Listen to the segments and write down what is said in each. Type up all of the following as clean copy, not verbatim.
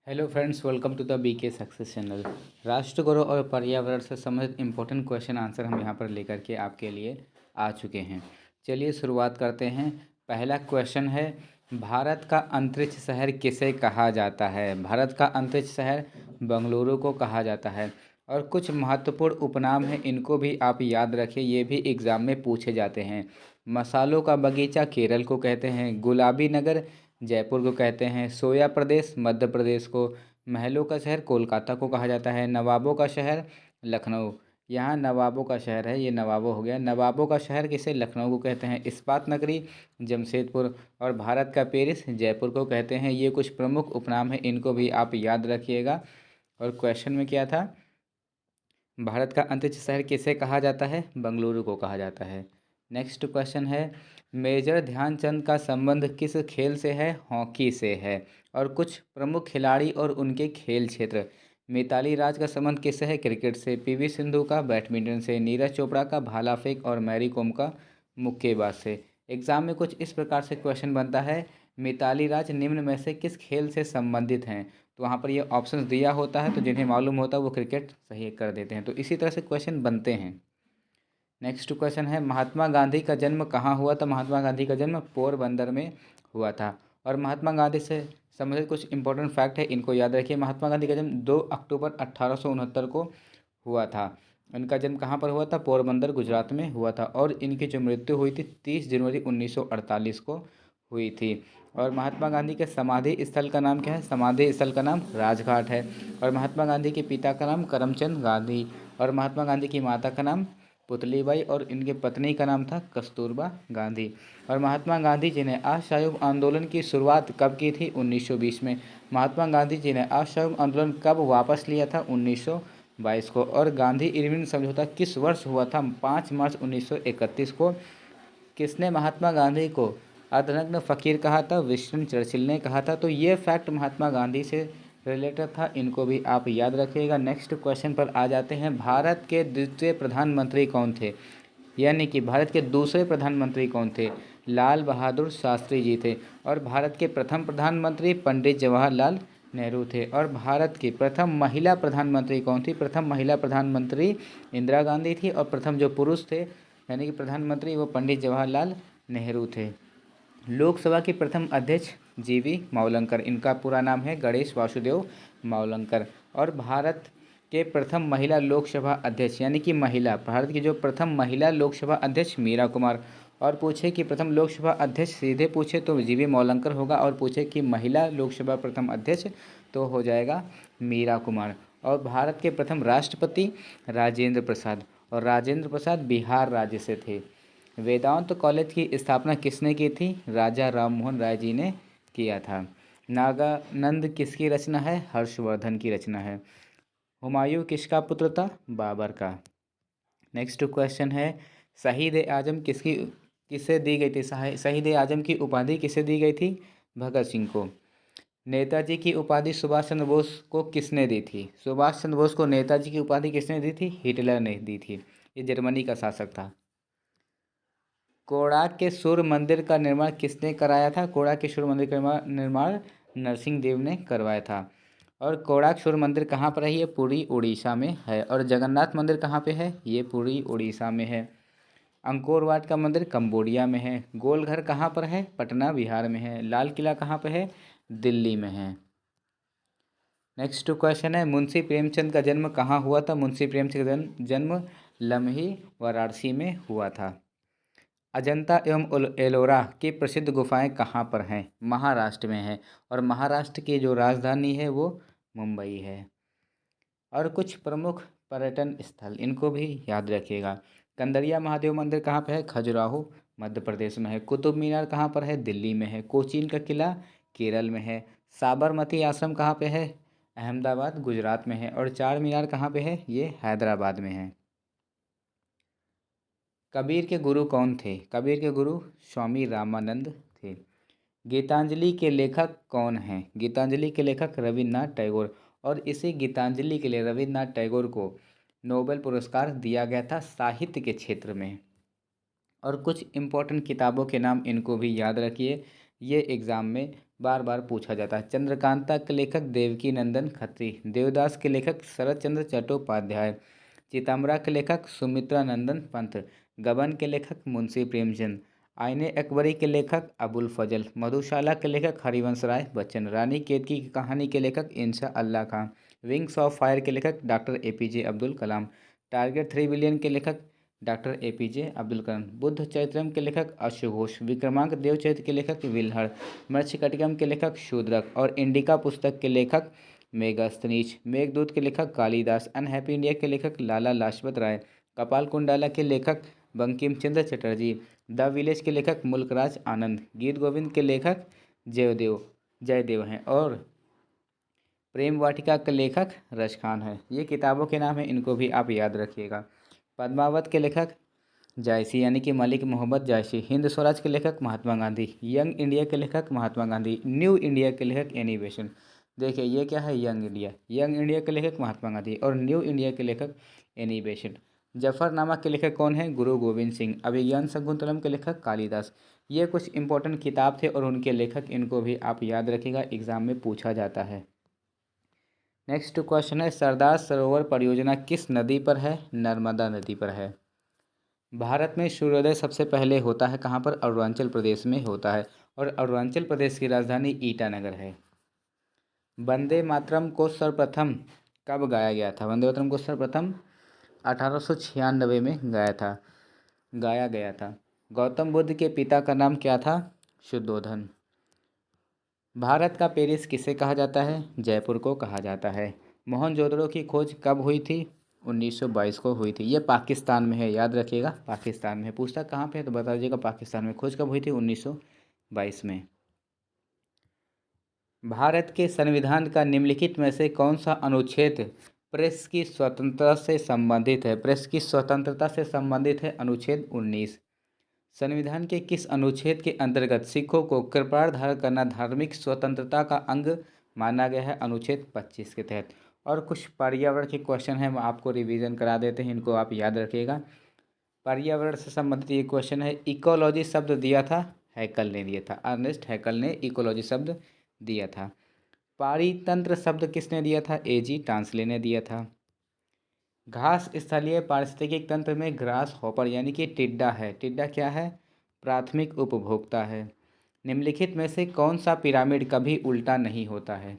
Hello friends, welcome to the BK success channel. राष्ट्र गौरव और पर्यावरण से संबंधित इंपॉर्टेंट क्वेश्चन आंसर हम यहाँ पर लेकर के आपके लिए आ चुके हैं। चलिए शुरुआत करते हैं। पहला क्वेश्चन है, भारत का अंतरिक्ष शहर किसे कहा जाता है? भारत का अंतरिक्ष शहर बंगलुरु को कहा जाता है। और कुछ महत्वपूर्ण उपनाम हैं, इनको भी आप याद रखें, ये भी एग्ज़ाम में पूछे जाते हैं। मसालों का बगीचा केरल को कहते हैं, गुलाबी नगर जयपुर को कहते हैं, सोया प्रदेश मध्य प्रदेश को, महलों का शहर कोलकाता को कहा जाता है, नवाबों का शहर लखनऊ। यहाँ नवाबों का शहर है, ये नवाबों हो गया। नवाबों का शहर किसे? लखनऊ को कहते हैं। इस्पात नगरी जमशेदपुर और भारत का पेरिस जयपुर को कहते हैं। ये कुछ प्रमुख उपनाम हैं, इनको भी आप याद रखिएगा। और क्वेश्चन में क्या था? भारत का अंतरिक्ष शहर किसे कहा जाता है? बंगलुरु को कहा जाता है। नेक्स्ट क्वेश्चन है, मेजर ध्यानचंद का संबंध किस खेल से है? हॉकी से है। और कुछ प्रमुख खिलाड़ी और उनके खेल क्षेत्र। मिताली राज का संबंध किससे है? क्रिकेट से। पीवी सिंधु का बैडमिंटन से। नीरज चोपड़ा का भाला फेंक और मैरी कॉम का मुक्केबाज से। एग्जाम में कुछ इस प्रकार से क्वेश्चन बनता है, मिताली राज निम्न में से किस खेल से संबंधित हैं? तो वहाँ पर ये ऑप्शन दिया होता है, तो जिन्हें मालूम होता है वो क्रिकेट सही कर देते हैं। तो इसी तरह से क्वेश्चन बनते हैं। नेक्स्ट क्वेश्चन है, महात्मा गांधी का जन्म कहाँ हुआ था? महात्मा गांधी का जन्म पोरबंदर में हुआ था। और महात्मा गांधी से संबंधित कुछ इंपॉर्टेंट फैक्ट है, इनको याद रखिए। महात्मा गांधी का जन्म 2 अक्टूबर 1869 को हुआ था। इनका जन्म कहाँ पर हुआ था? पोरबंदर गुजरात में हुआ था। और इनकी जो मृत्यु हुई थी 30 जनवरी 1948 को हुई थी। और महात्मा गांधी के समाधि स्थल का नाम क्या है? समाधि स्थल का नाम राजघाट है। और महात्मा गांधी के पिता का नाम करमचंद गांधी। और महात्मा गांधी की माता का नाम पुतलीबाई और इनके पत्नी का नाम था कस्तूरबा गांधी। और महात्मा गांधी जी ने असहयोग आंदोलन की शुरुआत कब की थी? 1920 में। महात्मा गांधी जी ने असहयोग आंदोलन कब वापस लिया था? 1922 को। और गांधी इरविन समझौता किस वर्ष हुआ था? 5 मार्च 1931 को। किसने महात्मा गांधी को अर्धनग्न फ़कीर कहा था? विंस्टन चर्चिल ने कहा था। तो ये फैक्ट महात्मा गांधी से रिलेटेड था, इनको भी आप याद रखिएगा। नेक्स्ट क्वेश्चन पर आ जाते हैं, भारत के द्वितीय प्रधानमंत्री कौन थे? यानी कि भारत के दूसरे प्रधानमंत्री कौन थे? लाल बहादुर शास्त्री जी थे। और भारत के प्रथम प्रधानमंत्री पंडित जवाहरलाल नेहरू थे। और भारत की प्रथम महिला प्रधानमंत्री कौन थी? प्रथम महिला प्रधानमंत्री इंदिरा गांधी थी। और प्रथम जो पुरुष थे यानी कि प्रधानमंत्री, वो पंडित जवाहरलाल नेहरू थे। लोकसभा के प्रथम अध्यक्ष जीवी मावलंकर, इनका पूरा नाम है गणेश वासुदेव मावलंकर। और भारत के प्रथम महिला लोकसभा अध्यक्ष यानी कि महिला, भारत की जो प्रथम महिला लोकसभा अध्यक्ष मीरा कुमार। और पूछे कि प्रथम लोकसभा अध्यक्ष, सीधे पूछे तो जीवी मावलंकर होगा। और पूछे कि महिला लोकसभा प्रथम अध्यक्ष, तो हो जाएगा मीरा कुमार। और भारत के प्रथम राष्ट्रपति राजेंद्र प्रसाद। और राजेंद्र प्रसाद बिहार राज्य से थे। वेदांत कॉलेज की स्थापना किसने की थी? राजा राममोहन राय जी ने किया था। नागानंद किसकी रचना है? हर्षवर्धन की रचना है। हुमायूं किसका पुत्र था? बाबर का। नेक्स्ट क्वेश्चन है, शहीद ए आजम किसे दी गई थी? शहीद ए आजम की उपाधि किसे दी गई थी? भगत सिंह को। नेताजी की उपाधि सुभाष चंद्र बोस को किसने दी थी? सुभाष चंद्र बोस को नेताजी की उपाधि किसने दी थी? हिटलर ने दी थी। ये जर्मनी का शासक था। कोणार्क के सूर्य मंदिर का निर्माण किसने कराया था? कोणार्क के सूर्य मंदिर का निर्माण नरसिंह देव ने करवाया था। और कोणार्क सूर्य मंदिर कहाँ पर है? ये पुरी उड़ीसा में है। और जगन्नाथ मंदिर कहाँ पे है? ये पुरी उड़ीसा में है। अंकोर वाट का मंदिर कंबोडिया में है। गोलघर कहाँ पर है? पटना बिहार में है। लाल किला कहाँ पर है? दिल्ली में है। नेक्स्ट क्वेश्चन है, मुंशी प्रेमचंद का जन्म कहाँ हुआ था? मुंशी प्रेमचंद का जन्म लम्ही वाराणसी में हुआ था। अजंता एवं एलोरा की प्रसिद्ध गुफाएं कहाँ पर हैं? महाराष्ट्र में है। और महाराष्ट्र की जो राजधानी है वो मुंबई है। और कुछ प्रमुख पर्यटन स्थल, इनको भी याद रखिएगा। कंदरिया महादेव मंदिर कहाँ पर है? खजुराहो मध्य प्रदेश में है। कुतुब मीनार कहाँ पर है? दिल्ली में है। कोचीन का किला केरल में है। साबरमती आश्रम कहाँ पे है? अहमदाबाद गुजरात में है। और चार मीनार कहाँ पे है? ये हैदराबाद में है। कबीर के गुरु कौन थे? कबीर के गुरु स्वामी रामानंद थे। गीतांजलि के लेखक कौन हैं? गीतांजलि के लेखक रविन्द्रनाथ टैगोर। और इसी गीतांजलि के लिए रविन्द्रनाथ टैगोर को नोबेल पुरस्कार दिया गया था साहित्य के क्षेत्र में। और कुछ इम्पोर्टेंट किताबों के नाम, इनको भी याद रखिए, ये एग्ज़ाम में बार बार पूछा जाता है। चंद्रकांता के लेखक देवकी नंदन खत्री। देवदास के लेखक शरत चंद्र चट्टोपाध्याय। चितमरा के लेखक सुमित्रा नंदन पंत। गबन के लेखक मुंशी प्रेमचंद। आईने अकबरी के लेखक अबुल फजल। मधुशाला के लेखक हरिवंश राय बच्चन। रानी केतकी की कहानी के लेखक इंशा अल्लाह खां। विंग्स ऑफ फायर के लेखक doctor APJ Abdul Kalam. Target 3 billion के लेखक डॉक्टर APJ अब्दुल कलाम। बुद्ध चरित्रम के लेखक अश्व घोष। विक्रमांक देवचरित्र के लेखक विल्हड़। मत्स्यकटिकम के लेखक शूद्रक और इंडिका पुस्तक के लेखक मेगास्थनीज। मेघदूत के लेखक कालिदास। अनहैप्पी इंडिया के लेखक लाला लाजपत राय। कपाल कुंडाला के लेखक बंकिम चंद्र चटर्जी। द विलेज के लेखक मुल्कराज आनंद। गीत गोविंद के लेखक जयदेव हैं और प्रेम वाटिका के लेखक रश खान है। ये किताबों के नाम हैं, इनको भी आप याद रखिएगा। पद्मावत के लेखक जायसी यानी कि मलिक मोहम्मद जायसी। हिंद स्वराज के लेखक महात्मा गांधी। यंग इंडिया के लेखक महात्मा गांधी। न्यू इंडिया के लेखक एनी बेसेंट। देखिए ये क्या है, यंग इंडिया। यंग इंडिया के लेखक महात्मा गांधी और न्यू इंडिया के लेखक एनी बेसेंट। जफरनामा के लेखक कौन है? गुरु गोविंद सिंह। अभिज्ञान शकुंतलम के लेखक कालिदास। ये कुछ इंपॉर्टेंट किताब थे और उनके लेखक, इनको भी आप याद रखिएगा, एग्जाम में पूछा जाता है। नेक्स्ट क्वेश्चन है, सरदार सरोवर परियोजना किस नदी पर है? नर्मदा नदी पर है। भारत में सूर्योदय सबसे पहले होता है कहाँ पर? अरुणाचल प्रदेश में होता है और अरुणाचल प्रदेश की राजधानी ईटानगर है। वंदे मातरम को सर्वप्रथम कब गाया गया था? वंदे मातरम को सर्वप्रथम 1896 में गाया गया था। गौतम बुद्ध के पिता का नाम क्या था? शुद्धोधन। भारत का पेरिस किसे कहा जाता है? जयपुर को कहा जाता है। मोहनजोदड़ो की खोज कब हुई थी? 1922 को हुई थी। ये पाकिस्तान में है, याद रखिएगा, पाकिस्तान में। पूछता कहाँ पे है तो बता दीजिएगा, पाकिस्तान में। खोज कब हुई थी? 1922 में। भारत के संविधान का निम्नलिखित में से कौन सा अनुच्छेद प्रेस की स्वतंत्रता से संबंधित है? प्रेस की स्वतंत्रता से संबंधित है अनुच्छेद 19। संविधान के किस अनुच्छेद के अंतर्गत सिखों को कृपाण धारण करना धार्मिक स्वतंत्रता का अंग माना गया है? अनुच्छेद 25 के तहत। और कुछ पर्यावरण के क्वेश्चन हैं, हम आपको रिवीजन करा देते हैं, इनको आप याद रखिएगा। पर्यावरण से संबंधित ये क्वेश्चन है, इकोलॉजी शब्द दिया था हैकल ने दिया था। अर्नेस्ट हैकल ने इकोलॉजी शब्द दिया था। पारितंत्र शब्द किसने दिया था? AG टांसले ने दिया था। घास स्थलीय पारिस्थितिक तंत्र में ग्रास हॉपर यानी कि टिड्डा है। टिड्डा क्या है? प्राथमिक उपभोक्ता है। निम्नलिखित में से कौन सा पिरामिड कभी उल्टा नहीं होता है?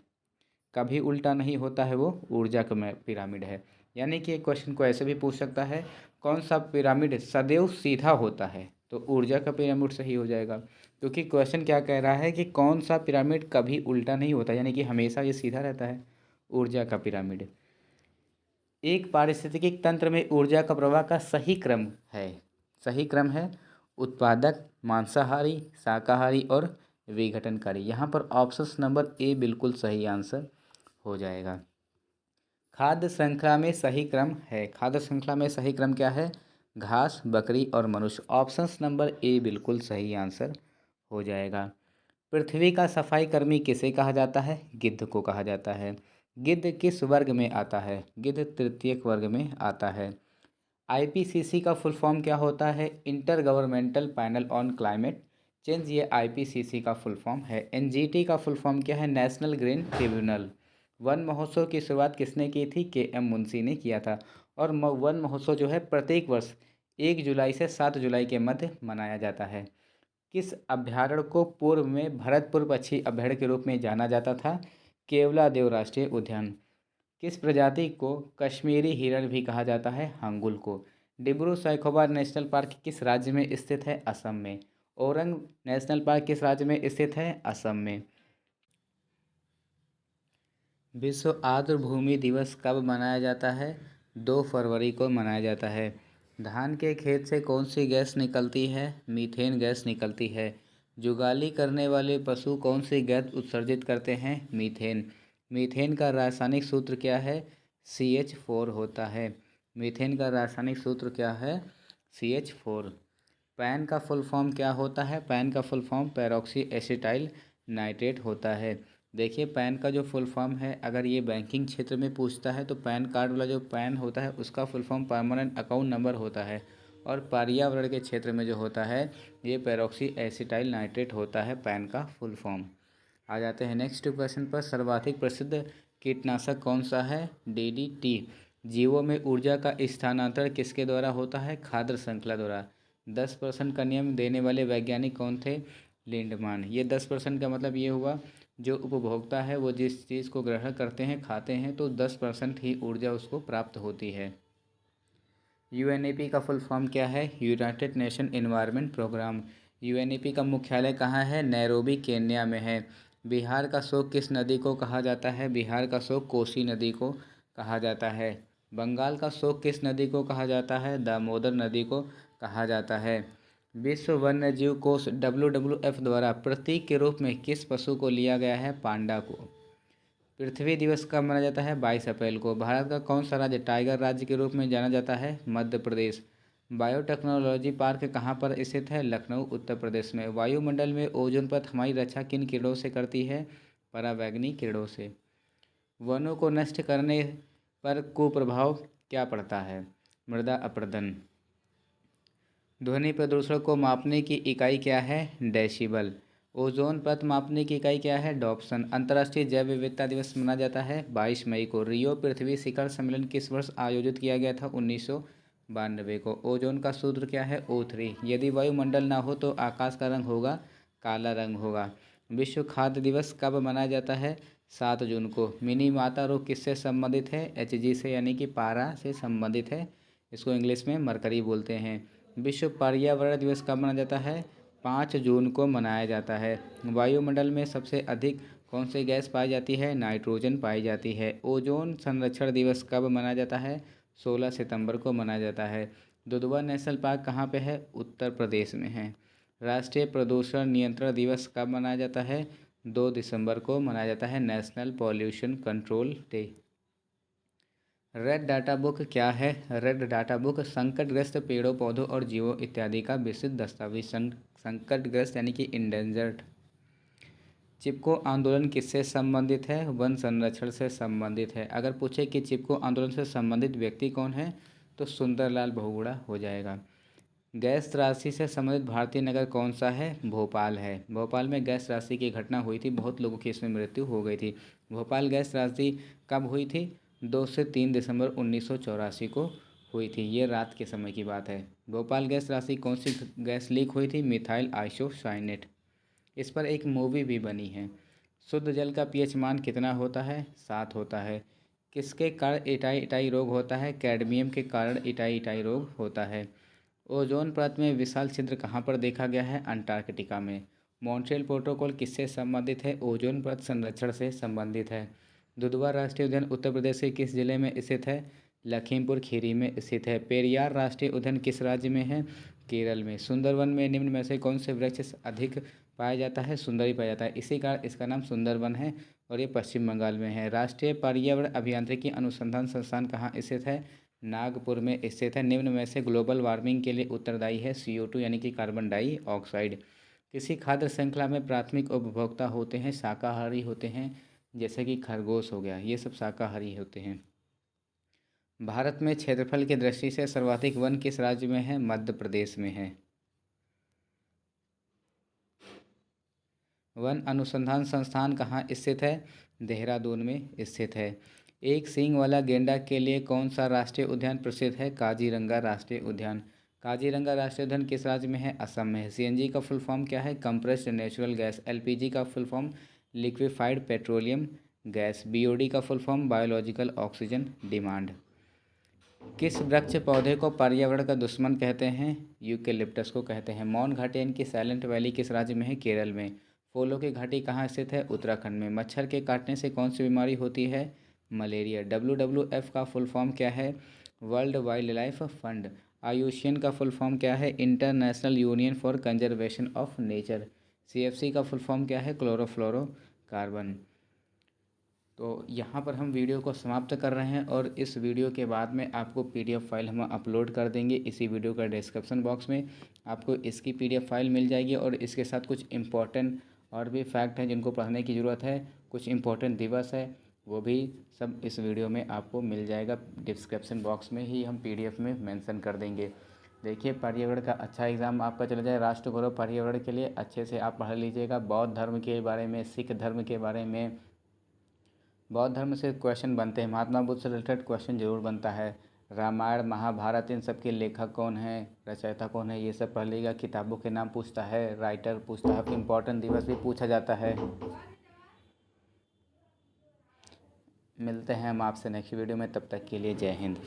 कभी उल्टा नहीं होता है वो ऊर्जा का पिरामिड है। यानी कि एक क्वेश्चन को ऐसे भी पूछ सकता है, कौन सा पिरामिड सदैव सीधा होता है? तो ऊर्जा का पिरामिड सही हो जाएगा, क्योंकि क्वेश्चन क्या कह रहा है कि कौन सा पिरामिड कभी उल्टा नहीं होता, यानी कि हमेशा ये सीधा रहता है, ऊर्जा का पिरामिड। एक पारिस्थितिक तंत्र में ऊर्जा का प्रवाह का सही क्रम है उत्पादक, मांसाहारी, शाकाहारी और विघटनकारी। यहाँ पर ऑप्शन नंबर A बिल्कुल सही आंसर हो जाएगा। खाद्य श्रृंखला में सही क्रम है। खाद्य श्रृंखला में सही क्रम क्या है? घास, बकरी और मनुष्य। ऑप्शन नंबर A बिल्कुल सही आंसर हो जाएगा। पृथ्वी का सफाई कर्मी किसे कहा जाता है? गिद्ध को कहा जाता है। गिद्ध किस वर्ग में आता है? गिद्ध तृतीयक वर्ग में आता है। IPCC का फुल फॉर्म क्या होता है? Inter governmental panel on climate change, ये IPCC का फुल फॉर्म है। NGT का फुल फॉर्म क्या है? National green tribunal. वन महोत्सव की शुरुआत किसने की थी? KM मुंशी ने किया था। और वन महोत्सव जो है प्रत्येक वर्ष 1 जुलाई से 7 जुलाई के मध्य मनाया जाता है। किस अभ्यारण्य को पूर्व में भरतपुर पक्षी अभ्यारण्य के रूप में जाना जाता था? केवलादेव राष्ट्रीय उद्यान। किस प्रजाति को कश्मीरी हिरण भी कहा जाता है? हंगुल को। डिब्रू सैखोवा नेशनल पार्क किस राज्य में स्थित है? असम में। औरंग नेशनल पार्क किस राज्य में स्थित है? असम में। विश्व आर्द्र भूमि दिवस कब मनाया जाता है? 2 फरवरी को मनाया जाता है। धान के खेत से कौन सी गैस निकलती है? मीथेन गैस निकलती है। जुगाली करने वाले पशु कौन सी गैस उत्सर्जित करते हैं? मीथेन। मीथेन का रासायनिक सूत्र क्या है? CH4 होता है। मीथेन का रासायनिक सूत्र क्या है? CH4। पैन का फुल फॉर्म क्या होता है? पैन का फुल फॉर्म पैरोक्सी एसिटाइल नाइट्रेट होता है। देखिए पैन का जो फुल फॉर्म है, अगर ये बैंकिंग क्षेत्र में पूछता है तो पैन कार्ड वाला जो पैन होता है उसका full form permanent account number होता है। और पर्यावरण के क्षेत्र में जो होता है ये पैरोक्सी एसिटाइल नाइट्रेट होता है पैन का फुल फॉर्म। आ जाते हैं नेक्स्ट क्वेश्चन पर। सर्वाधिक प्रसिद्ध कीटनाशक कौन सा है? DDT। जीवों में ऊर्जा का स्थानांतरण किसके द्वारा होता है? खाद्य श्रृंखला द्वारा। 10% का नियम देने वाले वैज्ञानिक कौन थे? लिंडमान। ये 10% का मतलब ये हुआ, जो उपभोक्ता है वो जिस चीज़ को ग्रहण करते हैं, खाते हैं, तो 10% ही ऊर्जा उसको प्राप्त होती है। UNEP का फुल फॉर्म क्या है? United Nation Environment Programme. UNEP का मुख्यालय कहाँ है? नैरोबी, केन्या में है। बिहार का शोक किस नदी को कहा जाता है? बिहार का शोक कोसी नदी को कहा जाता है। बंगाल का शोक किस नदी को कहा जाता है? दामोदर नदी को कहा जाता है। विश्व वन्य जीव कोष WWF द्वारा प्रतीक के रूप में किस पशु को लिया गया है? पांडा को। पृथ्वी दिवस कब मनाया जाता है? 22 अप्रैल को। भारत का कौन सा राज्य टाइगर राज्य के रूप में जाना जाता है? मध्य प्रदेश। बायोटेक्नोलॉजी पार्क कहाँ पर स्थित है? लखनऊ, उत्तर प्रदेश में। वायुमंडल में ओजोन परत हमारी रक्षा किन किरणों से करती है? परावैंगनी किरणों से। वनों को नष्ट करने पर कुप्रभाव क्या पड़ता है? मृदा अपरदन। ध्वनि प्रदूषण को मापने की इकाई क्या है? डेसिबल। ओजोन परत मापने की इकाई क्या है? डॉप्सन। अंतर्राष्ट्रीय जैव विविधता दिवस मनाया जाता है 22 मई को। रियो पृथ्वी शिखर सम्मेलन किस वर्ष आयोजित किया गया था? 1992 को। ओजोन का सूत्र क्या है? O3। यदि वायुमंडल ना हो तो आकाश का रंग होगा काला रंग होगा। विश्व खाद्य दिवस कब मनाया जाता है? 7 जून को। मिनी माता रोग किससे संबंधित है? HG से, यानी कि पारा से संबंधित है। इसको इंग्लिश में मरकरी बोलते हैं। विश्व पर्यावरण दिवस कब मनाया जाता है? 5 जून को मनाया जाता है। वायुमंडल में सबसे अधिक कौन सी गैस पाई जाती है? नाइट्रोजन पाई जाती है। ओजोन संरक्षण दिवस कब मनाया जाता है? 16 सितंबर को मनाया जाता है। दुधवा नेशनल पार्क कहाँ पे है? उत्तर प्रदेश में है। राष्ट्रीय प्रदूषण नियंत्रण दिवस कब मनाया जाता है? 2 दिसंबर को मनाया जाता है, national pollution control day. Red data book क्या है? रेड डाटा बुक संकटग्रस्त पेड़ों, पौधों और जीवों इत्यादि का विस्तृत दस्तावेज। संकटग्रस्त यानी कि इंडेंजर्ड। चिपको आंदोलन किससे संबंधित है? वन संरक्षण से संबंधित है। अगर पूछे कि चिपको आंदोलन से संबंधित व्यक्ति कौन है, तो सुंदरलाल बहुगुणा हो जाएगा। गैस त्रासदी से संबंधित भारतीय नगर कौन सा है? भोपाल है। भोपाल में गैस त्रासदी की घटना हुई थी, बहुत लोगों की इसमें मृत्यु हो गई थी। भोपाल गैस त्रासदी कब हुई थी? 2 से 3 दिसंबर 1984 को हुई थी। ये रात के समय की बात है। भोपाल गैस त्रासदी कौन सी गैस लीक हुई थी? Methyl isocyanate. इस पर एक मूवी भी बनी है। शुद्ध जल का पीएच मान कितना होता है? 7 होता है। किसके कारण इटाई इटाई रोग होता है? कैडमियम के कारण इटाई इटाई रोग होता है। ओजोन परत में विशाल छिद्र कहाँ पर देखा गया है? अंटार्कटिका में। मॉन्ट्रियल प्रोटोकॉल किससे संबंधित है? ओजोन परत संरक्षण से संबंधित है। दुधवा राष्ट्रीय उद्यान उत्तर प्रदेश के किस जिले में स्थित है? लखीमपुर खीरी में स्थित है। पेरियार राष्ट्रीय उद्यान किस राज्य में है? केरल में। सुंदरवन में निम्न में से कौन से वृक्ष अधिक पाया जाता है? सुंदरी पाया जाता है, इसी कारण इसका नाम सुंदरवन है और ये पश्चिम बंगाल में है। राष्ट्रीय पर्यावरण अभियांत्रिकी अनुसंधान संस्थान कहाँ स्थित है? नागपुर में स्थित है। निम्न में से ग्लोबल वार्मिंग के लिए उत्तरदायी है CO2 यानी कि कार्बन डाइऑक्साइड। किसी खाद्य श्रृंखला में प्राथमिक उपभोक्ता होते हैं? शाकाहारी होते हैं, जैसे कि खरगोश हो गया, ये सब शाकाहारी होते हैं। भारत में क्षेत्रफल की दृष्टि से सर्वाधिक वन किस राज्य में है? मध्य प्रदेश में है। वन अनुसंधान संस्थान कहाँ स्थित है? देहरादून में स्थित है। एक सींग वाला गेंडा के लिए कौन सा राष्ट्रीय उद्यान प्रसिद्ध है? काजीरंगा राष्ट्रीय उद्यान। काजीरंगा राष्ट्रीय उद्यान किस राज्य में है? असम में है। CNG का फुल फॉर्म क्या है? Compressed natural gas. LPG का full form liquefied petroleum gas. BOD का full form biological oxygen demand. किस वृक्ष पौधे को पर्यावरण का दुश्मन कहते हैं? यूकेलिप्टस को कहते हैं। मौन घाटी यानी कि साइलेंट वैली किस राज्य में है? केरल में। फूलों की घाटी कहाँ स्थित है? उत्तराखंड में। मच्छर के काटने से कौन सी बीमारी होती है? मलेरिया। WWF का फुल फॉर्म क्या है? World wild life fund. IUCN का फुल फॉर्म क्या है? International union for conservation of nature. CFC का फुल फॉर्म क्या है? क्लोरोफ्लोरोकार्बन। तो यहाँ पर हम वीडियो को समाप्त कर रहे हैं और इस वीडियो के बाद में आपको PDF फाइल हम अपलोड कर देंगे। इसी वीडियो का डिस्क्रिप्शन बॉक्स में आपको इसकी PDF फाइल मिल जाएगी और इसके साथ कुछ इम्पोर्टेंट और भी फैक्ट हैं जिनको पढ़ने की ज़रूरत है, कुछ इम्पोर्टेंट दिवस है, वो भी सब इस वीडियो में आपको मिल जाएगा। डिस्क्रिप्शन बॉक्स में ही हम PDF में मेंशन कर देंगे। देखिए पर्यावरण का अच्छा एग्ज़ाम आपका चला जाए। राष्ट्रगौरव पर्यावरण के लिए अच्छे से आप पढ़ लीजिएगा। बौद्ध धर्म के बारे में, सिख धर्म के बारे में, बौद्ध धर्म से क्वेश्चन बनते हैं, महात्मा बुद्ध से रिलेटेड क्वेश्चन जरूर बनता है। रामायण महाभारत इन सब के लेखक कौन है, रचयिता कौन है, ये सब पढ़ लीजिएगा। किताबों के नाम पूछता है, राइटर पूछता है, इम्पोर्टेंट दिवस भी पूछा जाता है। मिलते हैं हम आपसे नेक्स्ट वीडियो में, तब तक के लिए जय हिंद।